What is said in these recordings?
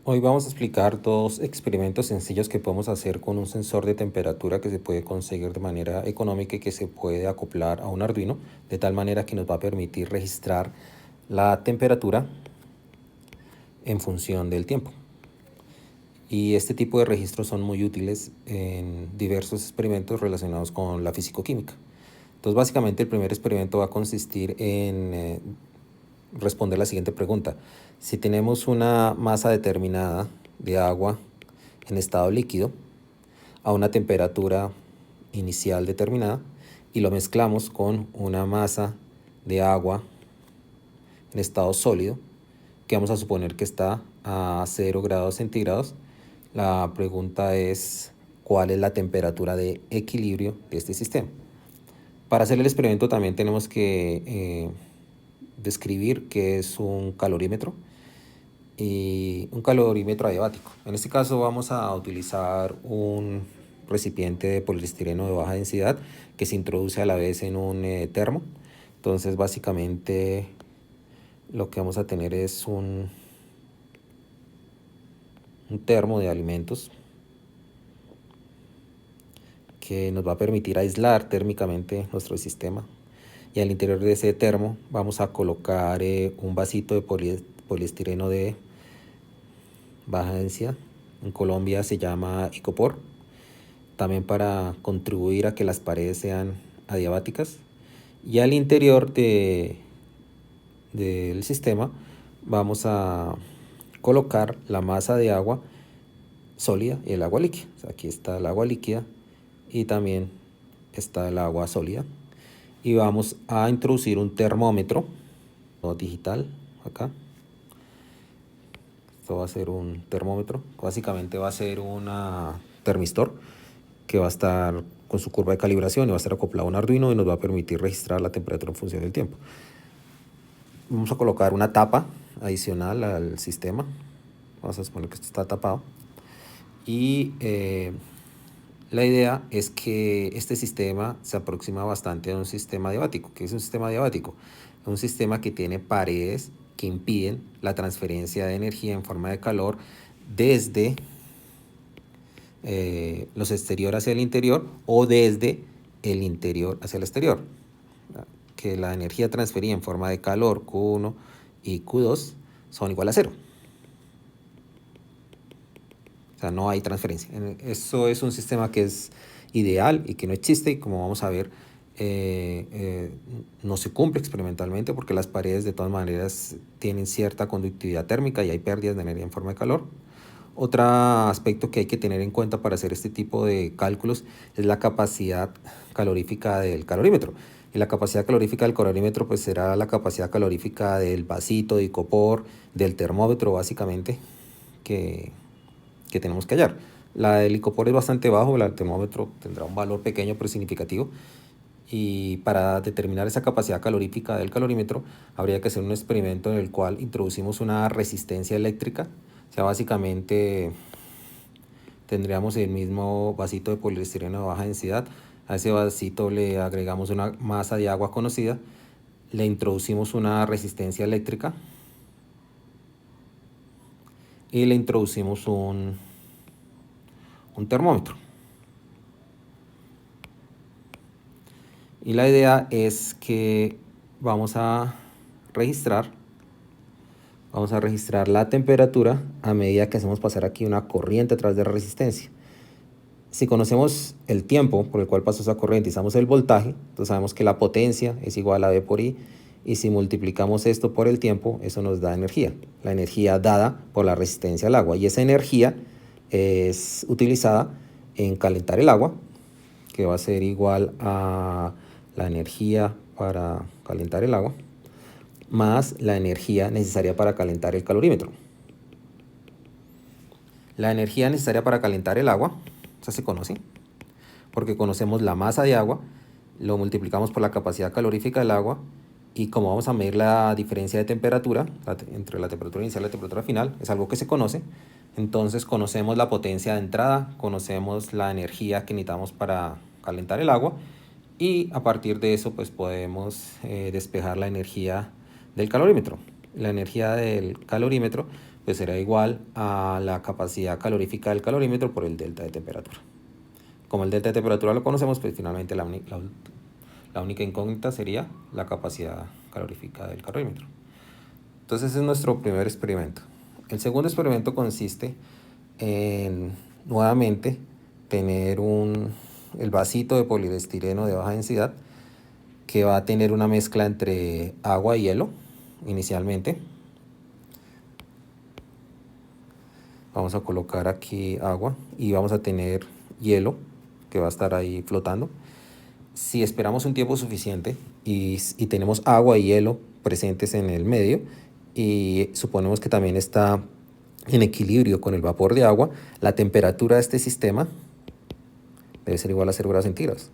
Hoy vamos a explicar dos experimentos sencillos que podemos hacer con un sensor de temperatura que se puede conseguir de manera económica y que se puede acoplar a un Arduino, de tal manera que nos va a permitir registrar la temperatura en función del tiempo. Y este tipo de registros son muy útiles en diversos experimentos relacionados con la fisicoquímica. Entonces, básicamente el primer experimento va a consistir en responder la siguiente pregunta. Si tenemos una masa determinada de agua en estado líquido a una temperatura inicial determinada y lo mezclamos con una masa de agua en estado sólido, que vamos a suponer que está a 0 grados centígrados, la pregunta es ¿cuál es la temperatura de equilibrio de este sistema? Para hacer el experimento también tenemos que describir qué es un calorímetro y un calorímetro adiabático. En este caso vamos a utilizar un recipiente de poliestireno de baja densidad que se introduce a la vez en un termo. Entonces básicamente lo que vamos a tener es un termo de alimentos que nos va a permitir aislar térmicamente nuestro sistema. Y al interior de ese termo vamos a colocar un vasito de poliestireno de baja densidad. En Colombia se llama icopor, también para contribuir a que las paredes sean adiabáticas. Y al interior del sistema vamos a colocar la masa de agua sólida y el agua líquida. O sea, aquí está el agua líquida y también está el agua sólida. Y vamos a introducir un termómetro digital acá. Esto va a ser un termómetro. Básicamente va a ser un termistor que va a estar con su curva de calibración y va a estar acoplado a un Arduino y nos va a permitir registrar la temperatura en función del tiempo. Vamos a colocar una tapa adicional al sistema. Vamos a suponer que esto está tapado. Y la idea es que este sistema se aproxima bastante a un sistema adiabático. ¿Qué es un sistema adiabático? Es un sistema que tiene paredes que impiden la transferencia de energía en forma de calor desde los exteriores hacia el interior o desde el interior hacia el exterior. Que la energía transferida en forma de calor Q1 y Q2 son igual a 0. O sea, no hay transferencia. Eso es un sistema que es ideal y que no existe, y como vamos a ver, no se cumple experimentalmente porque las paredes de todas maneras tienen cierta conductividad térmica y hay pérdidas de energía en forma de calor. Otro aspecto que hay que tener en cuenta para hacer este tipo de cálculos es la capacidad calorífica del calorímetro. Y la capacidad calorífica del calorímetro pues será la capacidad calorífica del vasito de icopor, del termómetro básicamente, que tenemos que hallar. La del icopor es bastante bajo, el termómetro tendrá un valor pequeño pero significativo. Y para determinar esa capacidad calorífica del calorímetro habría que hacer un experimento en el cual introducimos una resistencia eléctrica. O sea, básicamente tendríamos el mismo vasito de poliestireno de baja densidad. A ese vasito le agregamos una masa de agua conocida, le introducimos una resistencia eléctrica y le introducimos un termómetro. Y la idea es que vamos a registrar la temperatura a medida que hacemos pasar aquí una corriente a través de la resistencia. Si conocemos el tiempo por el cual pasó esa corriente y sabemos el voltaje, entonces sabemos que la potencia es igual a V por I, y si multiplicamos esto por el tiempo, eso nos da energía, la energía dada por la resistencia al agua, y esa energía es utilizada en calentar el agua, que va a ser igual a la energía para calentar el agua, más la energía necesaria para calentar el calorímetro. La energía necesaria para calentar el agua, esa se conoce, porque conocemos la masa de agua, lo multiplicamos por la capacidad calorífica del agua, y como vamos a medir la diferencia de temperatura entre la temperatura inicial y la temperatura final, es algo que se conoce, entonces conocemos la potencia de entrada, conocemos la energía que necesitamos para calentar el agua, y a partir de eso pues podemos despejar la energía del calorímetro. La energía del calorímetro pues será igual a la capacidad calorífica del calorímetro por el delta de temperatura. Como el delta de temperatura lo conocemos, pues finalmente la única incógnita sería la capacidad calorífica del calorímetro. Entonces ese es nuestro primer experimento. El segundo experimento consiste en nuevamente tener el vasito de poliestireno de baja densidad que va a tener una mezcla entre agua y hielo inicialmente. Vamos a colocar aquí agua y vamos a tener hielo que va a estar ahí flotando. Si esperamos un tiempo suficiente y tenemos agua y hielo presentes en el medio y suponemos que también está en equilibrio con el vapor de agua, la temperatura de este sistema debe ser igual a 0 grados centígrados.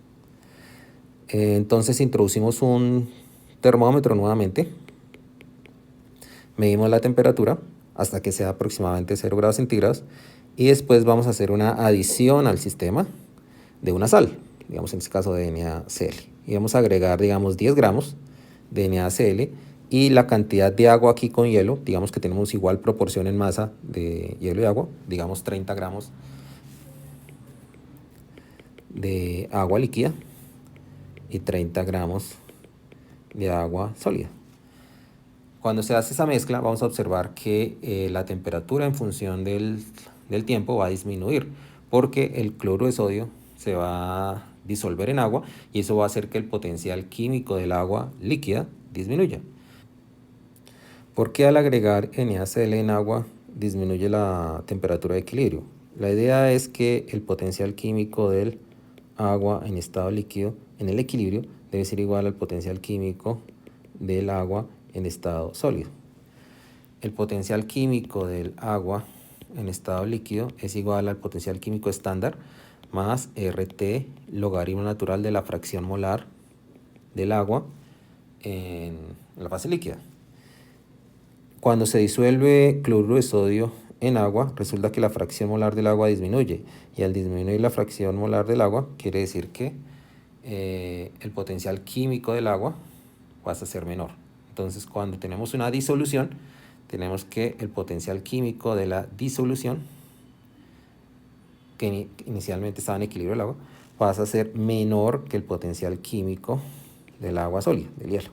Entonces introducimos un termómetro nuevamente, medimos la temperatura hasta que sea aproximadamente 0 grados centígrados y después vamos a hacer una adición al sistema de una sal, digamos en este caso de NaCl, y vamos a agregar digamos 10 gramos de NaCl y la cantidad de agua aquí con hielo, digamos que tenemos igual proporción en masa de hielo y agua, digamos 30 gramos de agua líquida y 30 gramos de agua sólida. Cuando se hace esa mezcla vamos a observar que la temperatura en función del tiempo va a disminuir porque el cloruro de sodio se va a disolver en agua y eso va a hacer que el potencial químico del agua líquida disminuya. ¿Por qué al agregar NaCl en agua disminuye la temperatura de equilibrio? La idea es que el potencial químico del agua en estado líquido en el equilibrio debe ser igual al potencial químico del agua en estado sólido. El potencial químico del agua en estado líquido es igual al potencial químico estándar más RT logaritmo natural de la fracción molar del agua en la fase líquida. Cuando se disuelve cloruro de sodio en agua, resulta que la fracción molar del agua disminuye y al disminuir la fracción molar del agua quiere decir que el potencial químico del agua pasa a ser menor. Entonces cuando tenemos una disolución tenemos que el potencial químico de la disolución, que inicialmente estaba en equilibrio del agua, pasa a ser menor que el potencial químico del agua sólida, del hielo.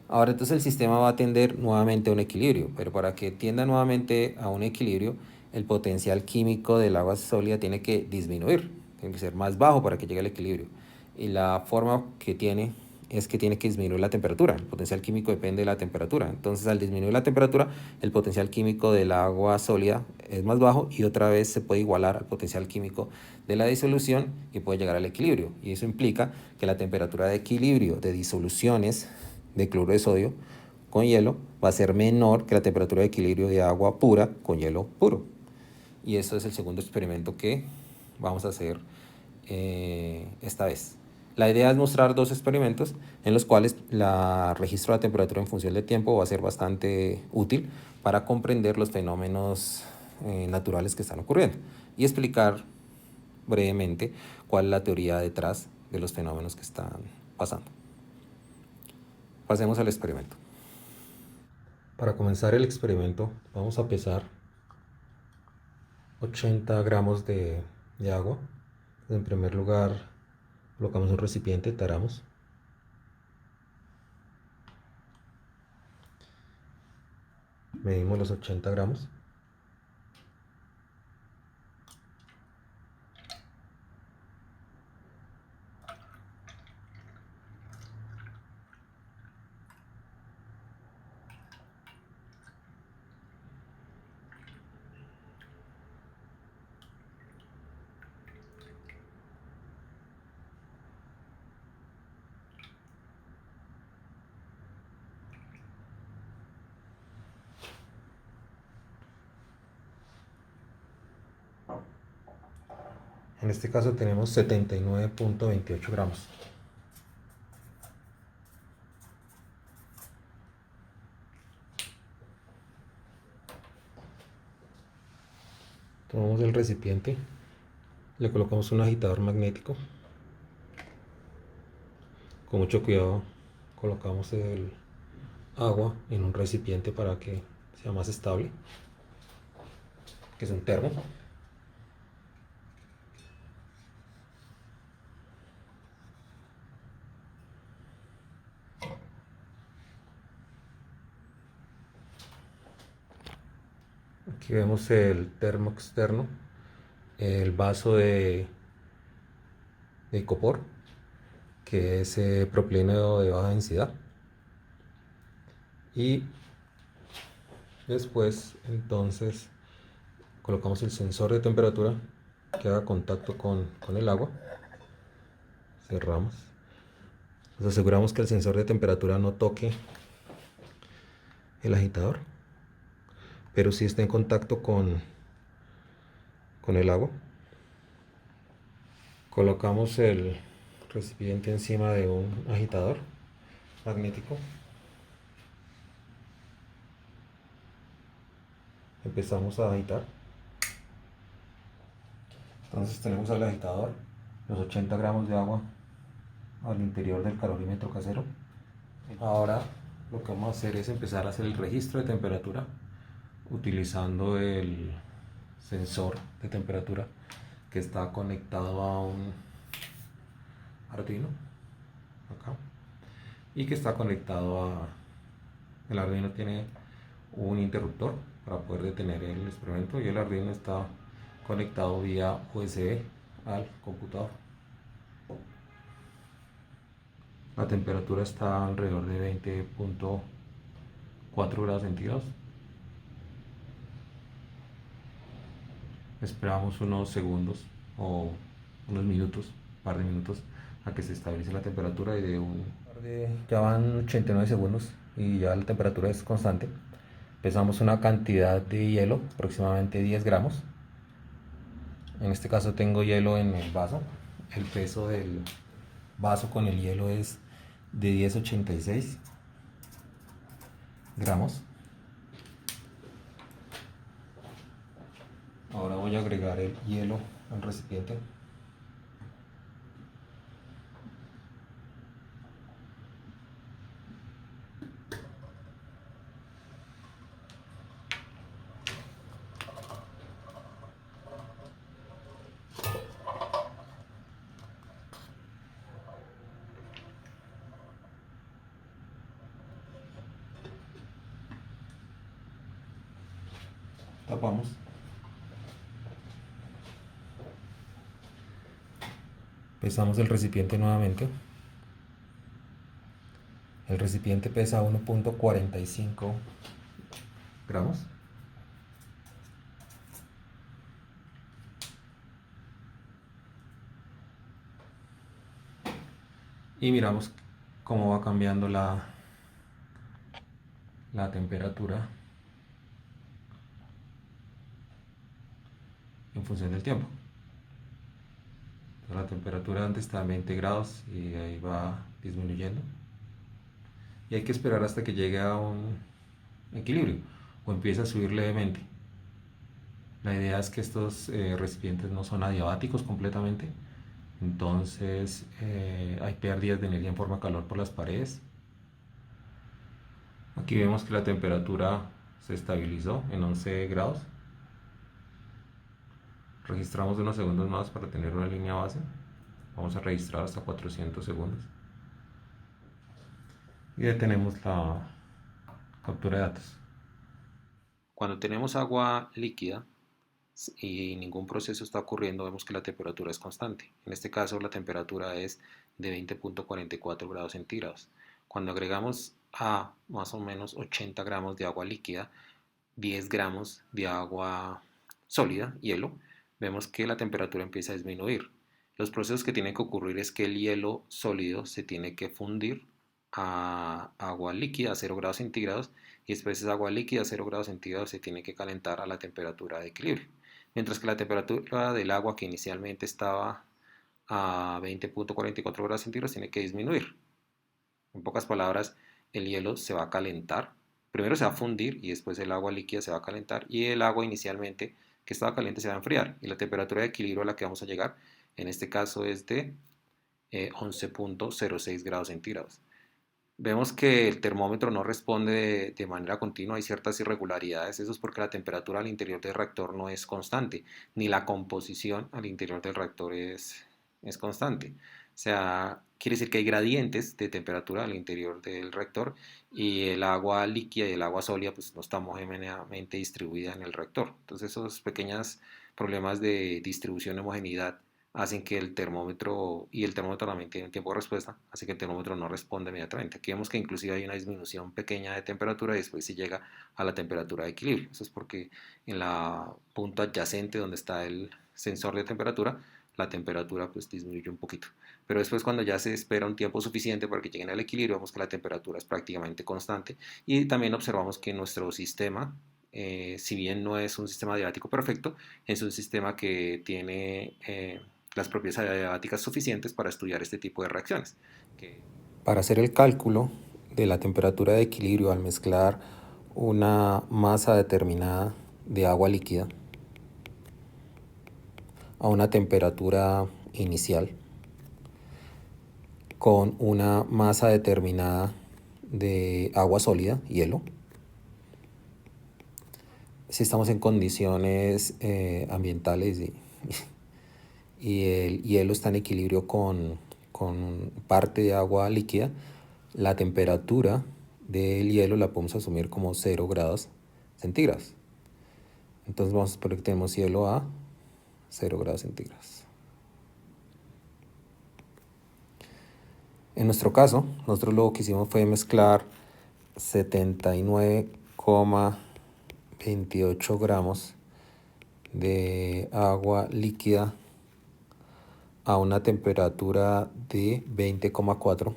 Ahora entonces el sistema va a tender nuevamente a un equilibrio, pero para que tienda nuevamente a un equilibrio, el potencial químico del agua sólida tiene que disminuir, tiene que ser más bajo para que llegue al equilibrio. Y la forma que tiene es que tiene que disminuir la temperatura. El potencial químico depende de la temperatura. Entonces al disminuir la temperatura, el potencial químico del agua sólida es más bajo y otra vez se puede igualar al potencial químico de la disolución y puede llegar al equilibrio. Y eso implica que la temperatura de equilibrio de disoluciones de cloruro de sodio con hielo va a ser menor que la temperatura de equilibrio de agua pura con hielo puro. Y eso es el segundo experimento que vamos a hacer esta vez. La idea es mostrar dos experimentos en los cuales el registro de la temperatura en función del tiempo va a ser bastante útil para comprender los fenómenos naturales que están ocurriendo y explicar brevemente cuál es la teoría detrás de los fenómenos que están pasando. Pasemos al experimento. Para comenzar el experimento vamos a pesar 80 gramos de agua. En primer lugar colocamos un recipiente, taramos. Medimos los 80 gramos. En este caso tenemos 79.28 gramos. Tomamos el recipiente, le colocamos un agitador magnético. Con mucho cuidado colocamos el agua en un recipiente para que sea más estable, que es un termo. Aquí vemos el termo externo, el vaso de icopor, que es propileno de baja densidad. Y después entonces colocamos el sensor de temperatura que haga contacto con el agua. Cerramos. Nos aseguramos que el sensor de temperatura no toque el agitador, pero sí está en contacto con el agua. Colocamos el recipiente encima de un agitador magnético. Empezamos a agitar. Entonces tenemos al agitador los 80 gramos de agua al interior del calorímetro casero. Ahora lo que vamos a hacer es empezar a hacer el registro de temperatura utilizando el sensor de temperatura que está conectado a un Arduino acá y que está conectado a el Arduino. Tiene un interruptor para poder detener el experimento y el Arduino está conectado vía USB al computador. La temperatura está alrededor de 20.4 grados centígrados. Esperamos unos segundos o unos minutos, un par de minutos, a que se estabilice la temperatura, y ya van 89 segundos y ya la temperatura es constante. Pesamos una cantidad de hielo, aproximadamente 10 gramos. En este caso tengo hielo en el vaso. El peso del vaso con el hielo es de 10,86 gramos. Ahora voy a agregar el hielo al recipiente. Tapamos. Pesamos el recipiente nuevamente. El recipiente pesa 1.45 gramos. Y miramos cómo va cambiando la temperatura en función del tiempo. La temperatura antes estaba en 20 grados y ahí va disminuyendo. Y hay que esperar hasta que llegue a un equilibrio o empiece a subir levemente. La idea es que estos recipientes no son adiabáticos completamente, entonces hay pérdidas de energía en forma de calor por las paredes. Aquí vemos que la temperatura se estabilizó en 11 grados. Registramos unos segundos más para tener una línea base. Vamos a registrar hasta 400 segundos. Y detenemos la captura de datos. Cuando tenemos agua líquida y ningún proceso está ocurriendo, vemos que la temperatura es constante. En este caso la temperatura es de 20.44 grados centígrados. Cuando agregamos a más o menos 80 gramos de agua líquida, 10 gramos de agua sólida, hielo, vemos que la temperatura empieza a disminuir. Los procesos que tienen que ocurrir es que el hielo sólido se tiene que fundir a agua líquida a 0 grados centígrados, y después esa agua líquida a 0 grados centígrados se tiene que calentar a la temperatura de equilibrio. Mientras que la temperatura del agua, que inicialmente estaba a 20.44 grados centígrados, tiene que disminuir. En pocas palabras, el hielo se va a calentar. Primero se va a fundir y después el agua líquida se va a calentar, y el agua inicialmente que estaba caliente se va a enfriar, y la temperatura de equilibrio a la que vamos a llegar en este caso es de 11.06 grados centígrados. Vemos que el termómetro no responde de manera continua, hay ciertas irregularidades, eso es porque la temperatura al interior del reactor no es constante, ni la composición al interior del reactor es constante. O sea, quiere decir que hay gradientes de temperatura al interior del reactor y el agua líquida y el agua sólida pues no está homogéneamente distribuida en el reactor. Entonces esos pequeños problemas de distribución y homogeneidad hacen que el termómetro también tiene un tiempo de respuesta, así que el termómetro no responde inmediatamente. Aquí vemos que inclusive hay una disminución pequeña de temperatura y después se llega a la temperatura de equilibrio. Eso es porque en la punta adyacente donde está el sensor de temperatura, la temperatura pues disminuye un poquito. Pero después cuando ya se espera un tiempo suficiente para que lleguen al equilibrio, vemos que la temperatura es prácticamente constante y también observamos que nuestro sistema, si bien no es un sistema diabático perfecto, es un sistema que tiene las propiedades adiabáticas suficientes para estudiar este tipo de reacciones. Para hacer el cálculo de la temperatura de equilibrio al mezclar una masa determinada de agua líquida a una temperatura inicial con una masa determinada de agua sólida, hielo, si estamos en condiciones ambientales y el hielo está en equilibrio con parte de agua líquida, la temperatura del hielo la podemos asumir como 0 grados centígrados. Entonces vamos a suponer que tenemos hielo a 0 grados centígrados. En nuestro caso, nosotros lo que hicimos fue mezclar 79,28 gramos de agua líquida a una temperatura de 20,4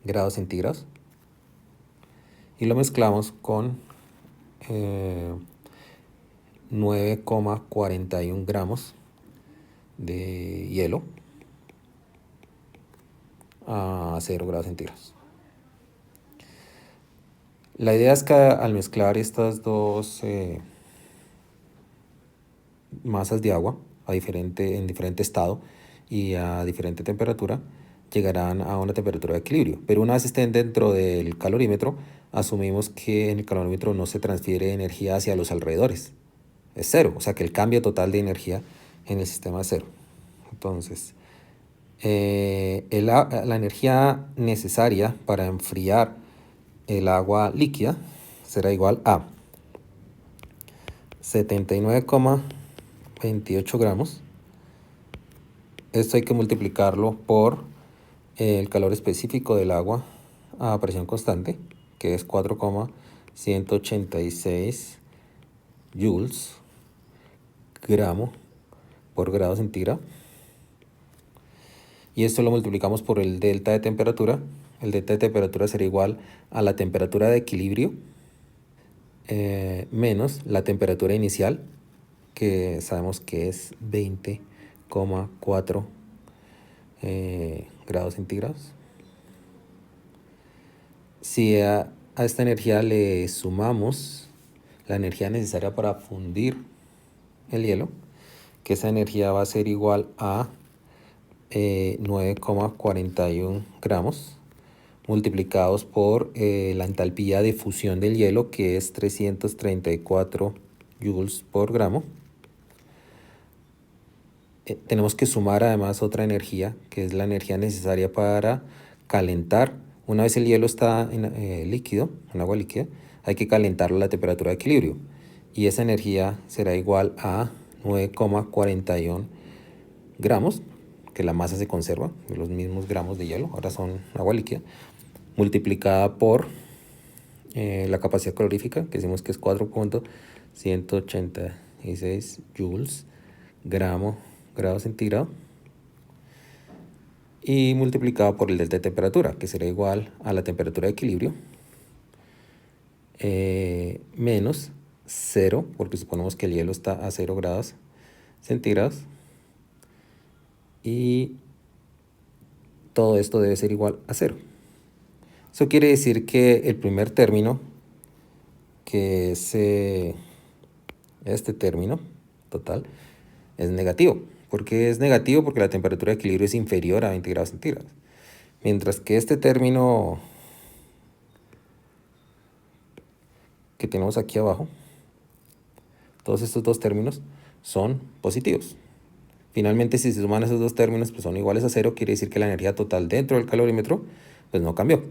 grados centígrados y lo mezclamos con 9,41 gramos de hielo a 0 grados centígrados. La idea es que al mezclar estas dos masas de agua en diferente estado y a diferente temperatura, llegarán a una temperatura de equilibrio. Pero una vez estén dentro del calorímetro, asumimos que en el calorímetro no se transfiere energía hacia los alrededores. Es cero, o sea que el cambio total de energía en el sistema es cero. Entonces, la energía necesaria para enfriar el agua líquida será igual a 79,28 gramos. Esto hay que multiplicarlo por el calor específico del agua a presión constante, que es 4,186 joules gramo por grado centígrado. Y esto lo multiplicamos por el delta de temperatura. El delta de temperatura será igual a la temperatura de equilibrio menos la temperatura inicial, que sabemos que es 20,4 grados centígrados. Si a esta energía le sumamos la energía necesaria para fundir el hielo, que esa energía va a ser igual a 9,41 gramos multiplicados por la entalpía de fusión del hielo, que es 334 joules por gramo. Tenemos que sumar además otra energía, que es la energía necesaria para calentar. Una vez el hielo está en líquido, en agua líquida, hay que calentarlo a la temperatura de equilibrio. Y esa energía será igual a 9,41 gramos, que la masa se conserva, los mismos gramos de hielo, ahora son agua líquida, multiplicada por la capacidad calorífica, que decimos que es 4,186 joules grado centígrado, y multiplicado por el delta de temperatura, que será igual a la temperatura de equilibrio menos 0, porque suponemos que el hielo está a 0 grados centígrados, y todo esto debe ser igual a 0. Eso quiere decir que el primer término, que es este término total, es negativo. ¿Por qué es negativo? Porque la temperatura de equilibrio es inferior a 20 grados centígrados. Mientras que este término que tenemos aquí abajo, todos estos dos términos son positivos. Finalmente, si se suman esos dos términos, pues son iguales a 0, quiere decir que la energía total dentro del calorímetro pues no cambió.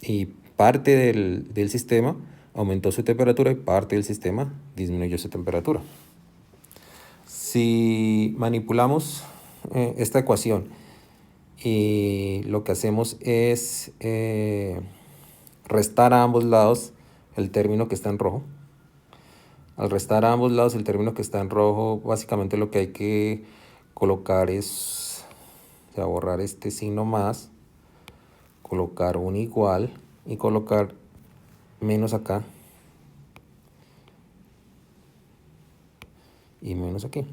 Y parte del sistema aumentó su temperatura y parte del sistema disminuyó su temperatura. Si manipulamos esta ecuación y lo que hacemos es restar a ambos lados el término que está en rojo. Al restar a ambos lados el término que está en rojo, básicamente lo que hay que colocar es, o sea, borrar este signo más, colocar un igual y colocar menos acá y menos aquí.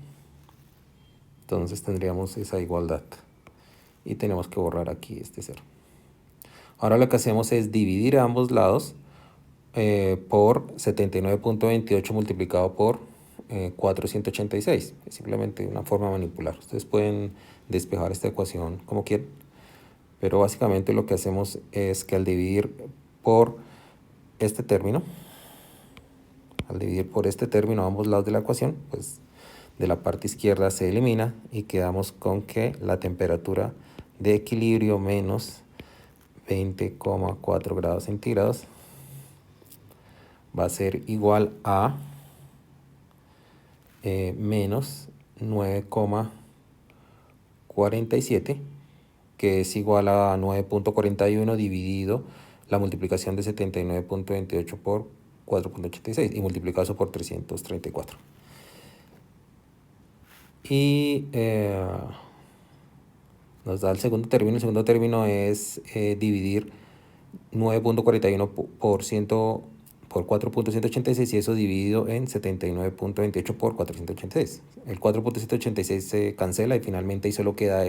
Entonces tendríamos esa igualdad y tenemos que borrar aquí este 0. Ahora lo que hacemos es dividir a ambos lados por 79.28 multiplicado por 486. Es simplemente una forma de manipular. Ustedes pueden despejar esta ecuación como quieran, pero básicamente lo que hacemos es que al dividir por este término, a ambos lados de la ecuación, pues de la parte izquierda se elimina y quedamos con que la temperatura de equilibrio menos 20,4 grados centígrados va a ser igual a menos 9,47, que es igual a 9.41 dividido la multiplicación de 79.28 por 4.86 y multiplicado eso por 334. Y nos da el segundo término. El segundo término es dividir 9.41 por 4.186 y eso dividido en 79.28 por 486. El 4.186 se cancela y finalmente ahí solo queda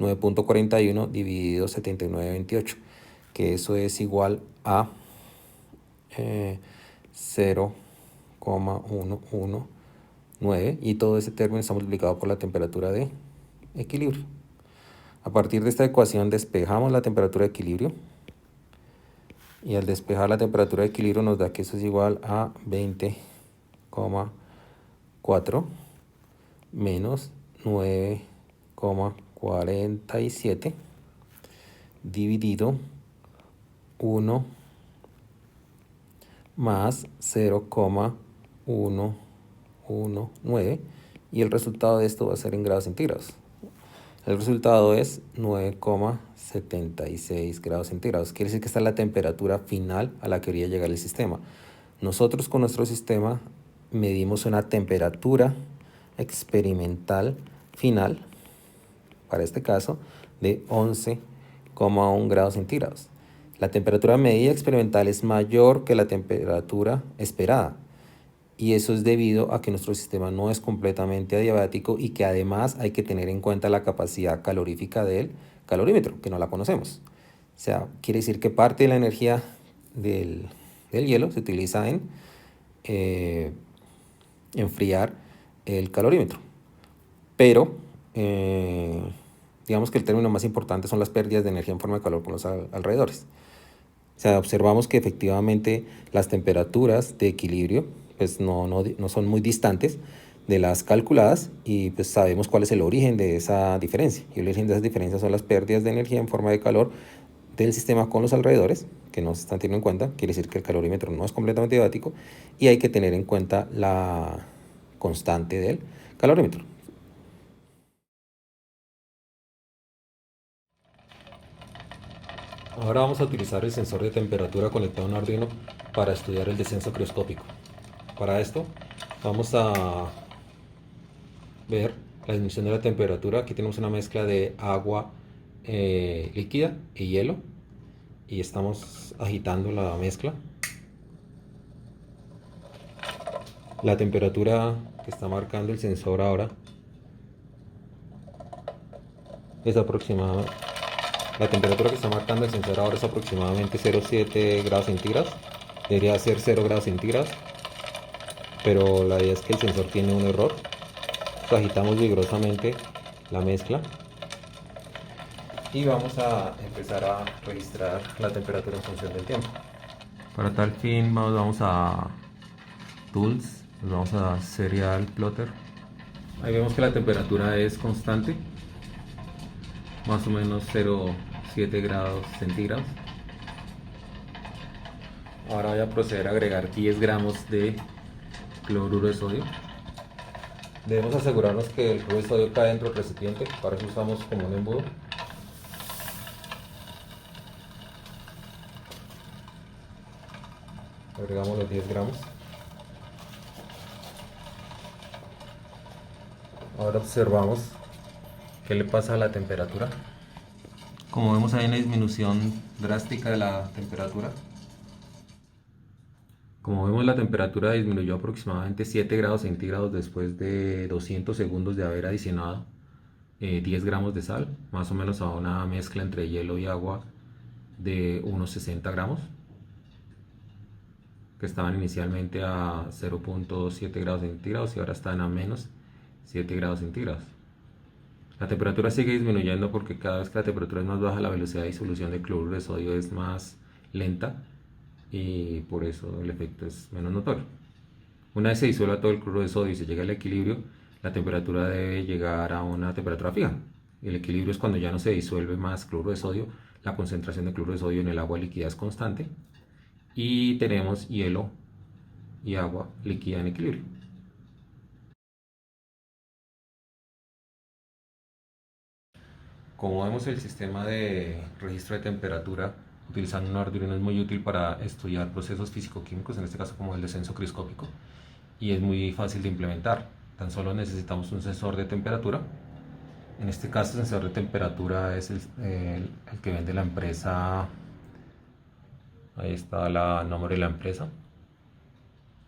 9.41 dividido 79.28, que eso es igual a 0,119 y todo ese término está multiplicado por la temperatura de equilibrio. A partir de esta ecuación despejamos la temperatura de equilibrio. Y al despejar la temperatura de equilibrio nos da que eso es igual a 20,4 menos 9,47 dividido 1 más 0,119 y el resultado de esto va a ser en grados centígrados. El resultado es 9,76 grados centígrados. Quiere decir que esta es la temperatura final a la que debería llegar el sistema. Nosotros con nuestro sistema medimos una temperatura experimental final, para este caso, de 11,1 grados centígrados. La temperatura medida experimental es mayor que la temperatura esperada. Y eso es debido a que nuestro sistema no es completamente adiabático y que además hay que tener en cuenta la capacidad calorífica del calorímetro, que no la conocemos. O sea, quiere decir que parte de la energía del hielo se utiliza en enfriar el calorímetro. Pero digamos que el término más importante son las pérdidas de energía en forma de calor por los alrededores. O sea, observamos que efectivamente las temperaturas de equilibrio pues no son muy distantes de las calculadas y pues sabemos cuál es el origen de esa diferencia. Y el origen de esa diferencia son las pérdidas de energía en forma de calor del sistema con los alrededores, que no se están teniendo en cuenta. Quiere decir que el calorímetro no es completamente adiabático y hay que tener en cuenta la constante del calorímetro. Ahora vamos a utilizar el sensor de temperatura conectado a un Arduino para estudiar el descenso crioscópico. Para esto vamos a ver la disminución de la temperatura. Aquí tenemos una mezcla de agua líquida y hielo y estamos agitando la mezcla. La temperatura que está marcando el sensor ahora es aproximadamente aproximadamente 0,7 grados centígrados. Debería ser 0 grados centígrados, pero la idea es que el sensor tiene un error. Agitamos vigorosamente la mezcla y vamos a empezar a registrar la temperatura en función del tiempo. Para tal fin vamos a Tools, nos vamos a Serial Plotter. Ahí vemos que la temperatura es constante, más o menos 0,7 grados centígrados. Ahora voy a proceder a agregar 10 gramos de cloruro de sodio. Debemos asegurarnos que el cloruro de sodio cae dentro del recipiente, para eso usamos como un embudo. Agregamos los 10 gramos. Ahora observamos qué le pasa a la temperatura. Como vemos hay una disminución drástica de la temperatura. Como vemos la temperatura disminuyó aproximadamente 7 grados centígrados después de 200 segundos de haber adicionado 10 gramos de sal, más o menos a una mezcla entre hielo y agua de unos 60 gramos, que estaban inicialmente a 0,7 grados centígrados y ahora están a menos 7 grados centígrados. La temperatura sigue disminuyendo porque cada vez que la temperatura es más baja, la velocidad de disolución de cloruro de sodio es más lenta y por eso el efecto es menos notorio. Una vez se disuelva todo el cloruro de sodio y se llega al equilibrio, la temperatura debe llegar a una temperatura fija. El equilibrio es cuando ya no se disuelve más cloruro de sodio, la concentración de cloruro de sodio en el agua líquida es constante y tenemos hielo y agua líquida en equilibrio. Como vemos, el sistema de registro de temperatura utilizando un Arduino es muy útil para estudiar procesos físico-químicos, en este caso como el descenso criscópico, y es muy fácil de implementar. Tan solo necesitamos un sensor de temperatura. En este caso el sensor de temperatura es el que vende la empresa. Ahí está el nombre de la empresa.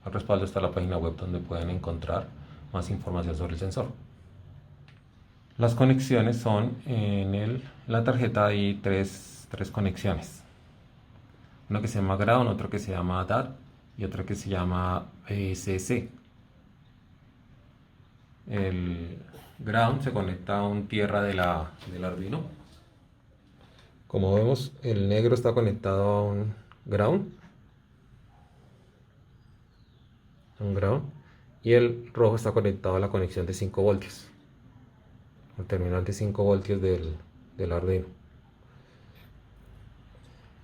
Al respaldo está la página web donde pueden encontrar más información sobre el sensor. Las conexiones son en la tarjeta hay tres conexiones. Una que se llama ground, otra que se llama DAT y otra que se llama CC. El ground se conecta a un tierra del Arduino. Como vemos, el negro está conectado a un ground, y el rojo está conectado a la conexión de 5 voltios, al terminal de 5 voltios del Arduino.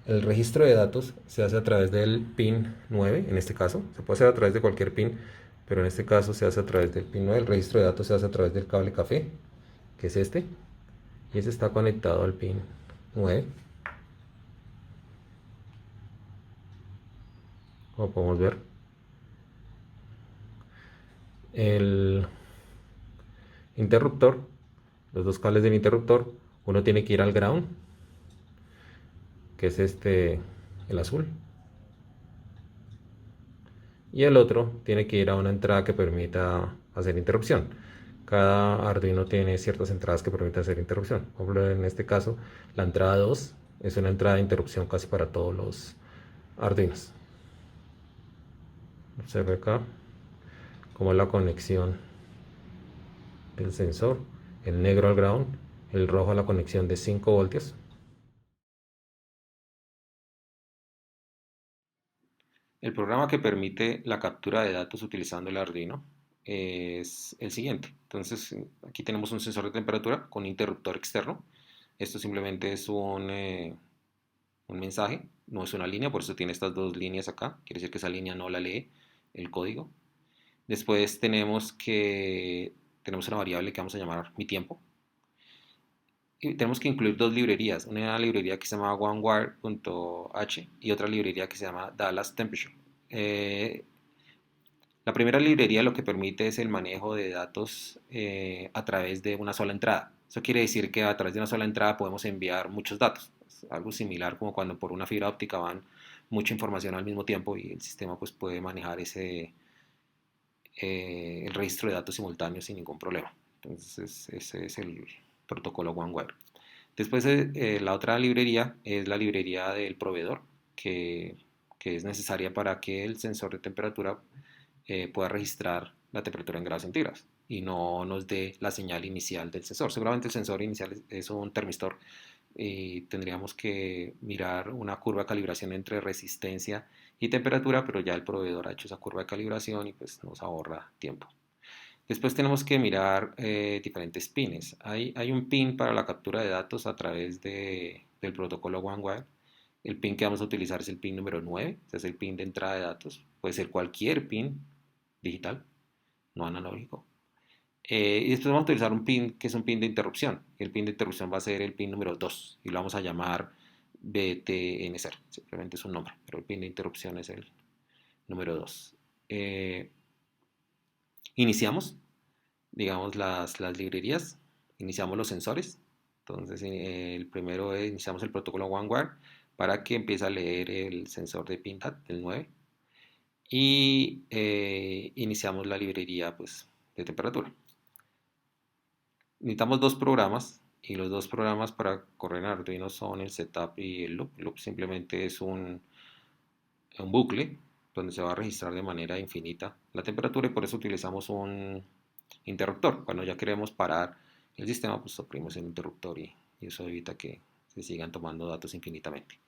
El registro de datos se hace a través del pin 9, en este caso. Se puede hacer a través de cualquier pin, pero en este caso se hace a través del pin 9. El registro de datos se hace a través del cable café, que es este, y ese está conectado al pin 9. Como podemos ver, el interruptor, los dos cables del interruptor, uno tiene que ir al ground, que es el azul, y el otro tiene que ir a una entrada que permita hacer interrupción. Cada Arduino tiene ciertas entradas que permiten hacer interrupción. Por ejemplo, en este caso, la entrada 2 es una entrada de interrupción casi para todos los Arduinos. Observe acá como la conexión del sensor, el negro al ground, el rojo a la conexión de 5 voltios. El programa que permite la captura de datos utilizando el Arduino es el siguiente. Entonces, aquí tenemos un sensor de temperatura con interruptor externo. Esto simplemente es un mensaje, no es una línea, por eso tiene estas dos líneas acá. Quiere decir que esa línea no la lee el código. Después tenemos una variable que vamos a llamar mi tiempo. Y tenemos que incluir dos librerías, una librería que se llama onewire.h y otra librería que se llama Dallas Temperature. La primera librería lo que permite es el manejo de datos a través de una sola entrada. Eso quiere decir que a través de una sola entrada podemos enviar muchos datos. Es algo similar como cuando por una fibra óptica van mucha información al mismo tiempo y el sistema pues puede manejar el registro de datos simultáneos sin ningún problema. Entonces ese es el protocolo OneWire. Después la otra librería es la librería del proveedor que es necesaria para que el sensor de temperatura pueda registrar la temperatura en grados centígrados. y no nos dé la señal inicial del sensor. Seguramente el sensor inicial es un termistor y tendríamos que mirar una curva de calibración entre resistencia y temperatura, pero ya el proveedor ha hecho esa curva de calibración y pues nos ahorra tiempo. Después tenemos que mirar diferentes pines. Hay un pin para la captura de datos a través del protocolo OneWire. El pin que vamos a utilizar es el pin número 9, ese es el pin de entrada de datos. Puede ser cualquier pin digital, no analógico. Y después vamos a utilizar un pin que es un pin de interrupción. El pin de interrupción va a ser el pin número 2 y lo vamos a llamar BTN0. Simplemente es un nombre, pero el pin de interrupción es el número 2. Iniciamos, digamos, las librerías, iniciamos los sensores. Entonces, el primero es, iniciamos el protocolo OneWire para que empiece a leer el sensor de PIN-DAT, el 9, y iniciamos la librería pues, de temperatura. Necesitamos dos programas y los dos programas para correr en Arduino son el setup y el loop. El loop simplemente es un bucle donde se va a registrar de manera infinita la temperatura y por eso utilizamos un interruptor. Cuando ya queremos parar el sistema, pues oprimimos el interruptor y eso evita que se sigan tomando datos infinitamente.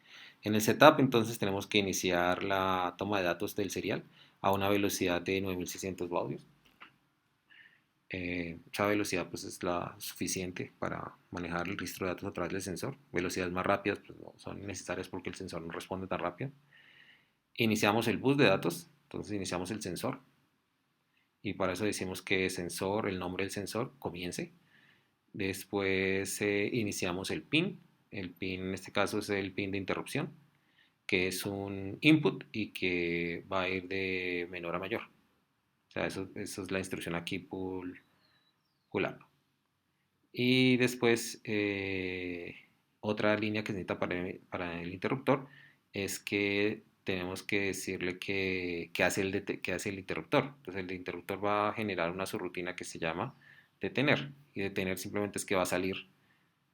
En el setup entonces tenemos que iniciar la toma de datos del serial a una velocidad de 9600 baudios. Esa velocidad pues es la suficiente para manejar el registro de datos a través del sensor. Velocidades más rápidas pues, no son necesarias porque el sensor no responde tan rápido. Iniciamos el bus de datos, entonces iniciamos el sensor y para eso decimos que sensor, el nombre del sensor, comience. Después iniciamos el pin. El pin en este caso es el pin de interrupción, que es un input y que va a ir de menor a mayor. O sea, eso es la instrucción aquí, pull up. Y después otra línea que se necesita para el interruptor es que tenemos que decirle que hace el interruptor. Entonces el interruptor va a generar una subrutina que se llama detener. Y detener simplemente es que va a salir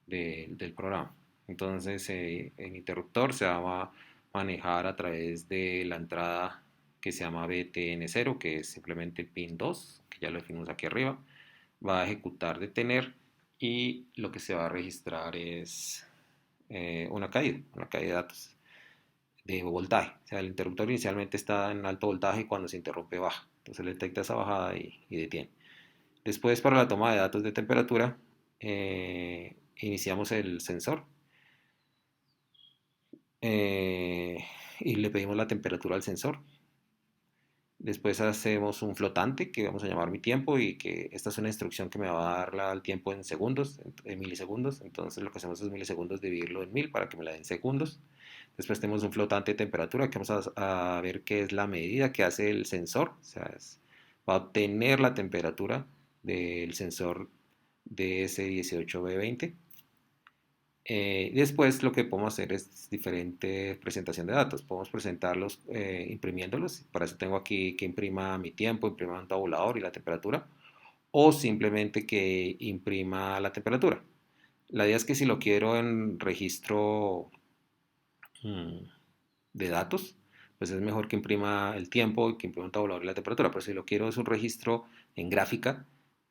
del programa. Entonces el interruptor se va a manejar a través de la entrada que se llama BTN0, que es simplemente el pin 2, que ya lo definimos aquí arriba. Va a ejecutar detener y lo que se va a registrar es una caída de datos de voltaje. O sea, el interruptor inicialmente está en alto voltaje y cuando se interrumpe baja. Entonces detecta esa bajada y detiene. Después, para la toma de datos de temperatura, iniciamos el sensor y le pedimos la temperatura al sensor. Después hacemos un flotante que vamos a llamar mi tiempo y que esta es una instrucción que me va a dar el tiempo en segundos, en milisegundos. Entonces lo que hacemos es milisegundos dividirlo en 1000 para que me la den segundos. Después tenemos un flotante de temperatura que vamos a ver qué es la medida que hace el sensor. O sea, va a obtener la temperatura del sensor DS18B20. Después lo que podemos hacer es diferente presentación de datos. Podemos presentarlos imprimiéndolos. Para eso tengo aquí que imprima mi tiempo, imprima un tabulador y la temperatura. O simplemente que imprima la temperatura. La idea es que si lo quiero en registro mm, de datos, pues es mejor que imprima el tiempo y que imprima un tabulador y la temperatura. Pero si lo quiero es un registro en gráfica,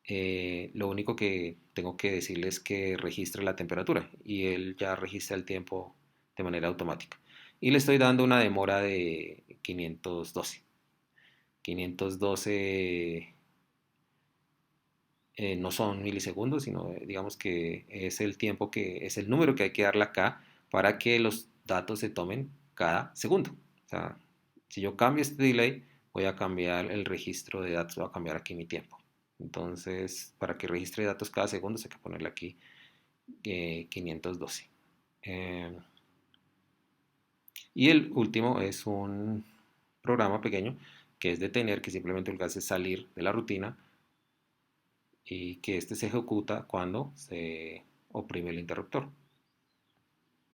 lo único que tengo que decirle es que registre la temperatura y él ya registra el tiempo de manera automática. Y le estoy dando una demora de 512. 512 no son milisegundos, sino digamos que es el tiempo que es el número que hay que darle acá para que los datos se tomen cada segundo. O sea, si yo cambio este delay, voy a cambiar el registro de datos, voy a cambiar aquí mi tiempo. Entonces, para que registre datos cada segundo, hay que ponerle aquí 512. Y el último es un programa pequeño que es detener, que simplemente lo que hace es salir de la rutina y que este se ejecuta cuando se oprime el interruptor.